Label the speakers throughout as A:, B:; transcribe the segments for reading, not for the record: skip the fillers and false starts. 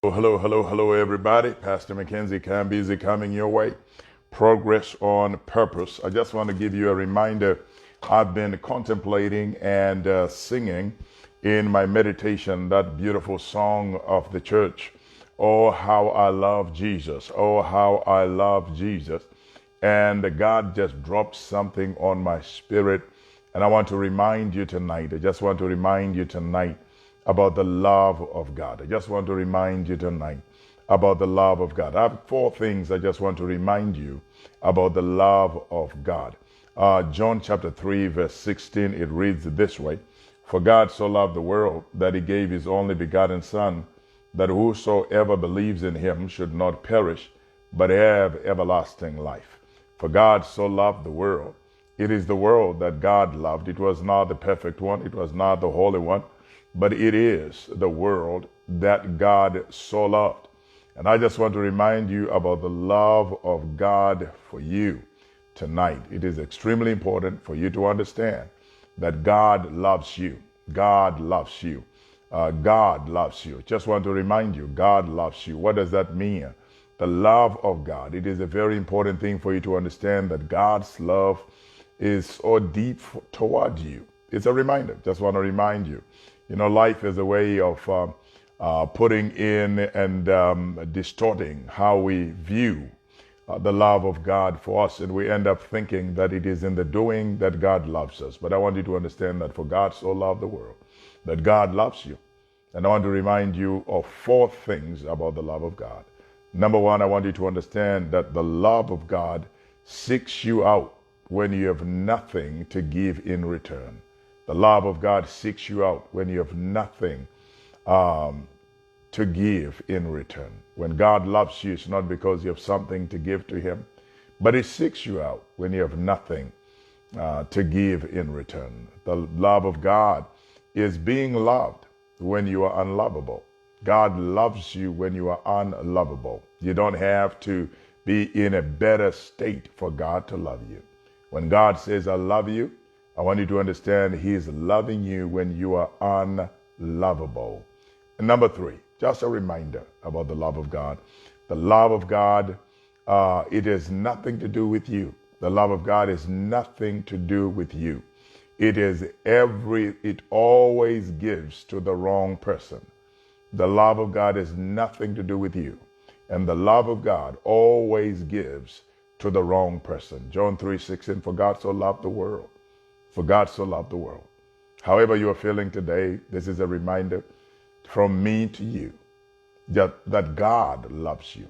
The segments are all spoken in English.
A: Hello, everybody. Pastor Mackenzie Cambizi coming your way. Progress on Purpose. I just want to give you a reminder. I've been contemplating and singing in my meditation that beautiful song of the church. Oh, how I love Jesus. Oh, how I love Jesus. And God just dropped something on my spirit. And I want to remind you tonight. I just want to remind you tonight about the love of God. I just want to remind you tonight about the love of God. I have four things I just want to remind you about the love of God. John chapter 3, verse 16, it reads this way: For God so loved the world that he gave his only begotten Son, that whosoever believes in him should not perish, but have everlasting life. For God so loved the world. It is the world that God loved. It was not the perfect one, it was not the holy one, but it is the world that God so loved. And I just want to remind you about the love of God for you tonight. It is extremely important for you to understand that God loves you. God loves you. God loves you. Just want to remind you, God loves you. What does that mean? The love of God. It is a very important thing for you to understand that God's love is so deep toward you. It's a reminder. Just want to remind you. You know, life is a way of putting in and distorting how we view the love of God for us. And we end up thinking that it is in the doing that God loves us. But I want you to understand that for God so loved the world, that God loves you. And I want to remind you of four things about the love of God. Number one, I want you to understand that the love of God seeks you out when you have nothing to give in return. The love of God seeks you out when you have nothing to give in return. When God loves you, it's not because you have something to give to him, but he seeks you out when you have nothing to give in return. The love of God is being loved when you are unlovable. God loves you when you are unlovable. You don't have to be in a better state for God to love you. When God says, I love you, I want you to understand he's loving you when you are unlovable. And number three, just a reminder about the love of God. The love of God, it has nothing to do with you. The love of God has nothing to do with you. It always gives to the wrong person. The love of God has nothing to do with you. And the love of God always gives to the wrong person. John 3:16, for God so loved the world. For God so loved the world. However you are feeling today, this is a reminder from me to you that God loves you.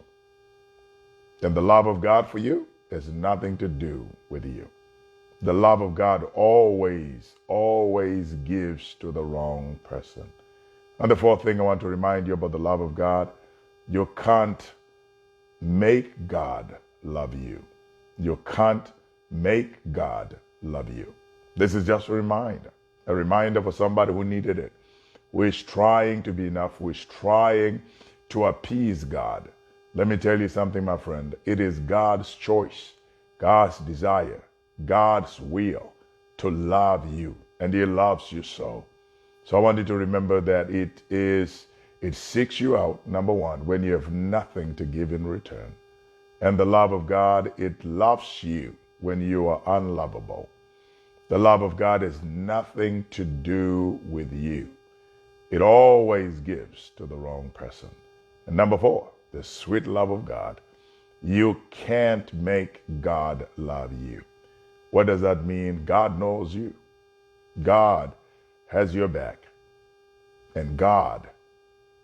A: And the love of God for you has nothing to do with you. The love of God always gives to the wrong person. And the fourth thing I want to remind you about the love of God, you can't make God love you. You can't make God love you. This is just a reminder for somebody who needed it, who is trying to be enough, who is trying to appease God. Let me tell you something, my friend. It is God's choice, God's desire, God's will to love you, and he loves you so. So I want you to remember that it seeks you out, number one, when you have nothing to give in return. And the love of God, it loves you when you are unlovable. The love of God has nothing to do with you. It always gives to the wrong person. And number four, the sweet love of God. You can't make God love you. What does that mean? God knows you. God has your back. And God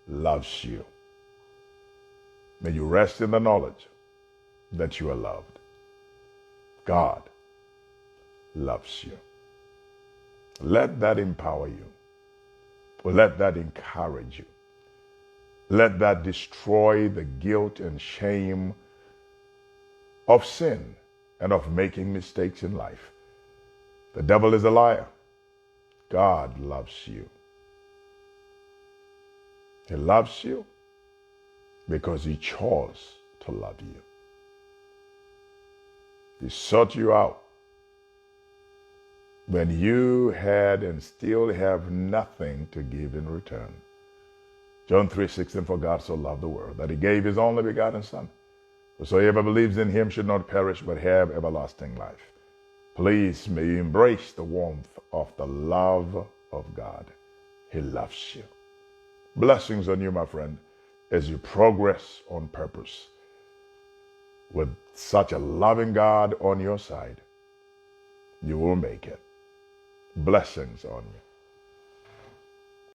A: loves you. May you rest in the knowledge that you are loved. God loves you. Let that empower you. Let that encourage you. Let that destroy the guilt and shame of sin and of making mistakes in life. The devil is a liar. God loves you. He loves you because he chose to love you. He sought you out when you had and still have nothing to give in return. John 3:16, for God so loved the world that he gave his only begotten Son. Whosoever believes in him should not perish but have everlasting life. Please may you embrace the warmth of the love of God. He loves you. Blessings on you, my friend, as you progress on purpose. With such a loving God on your side, you will make it. Blessings on you.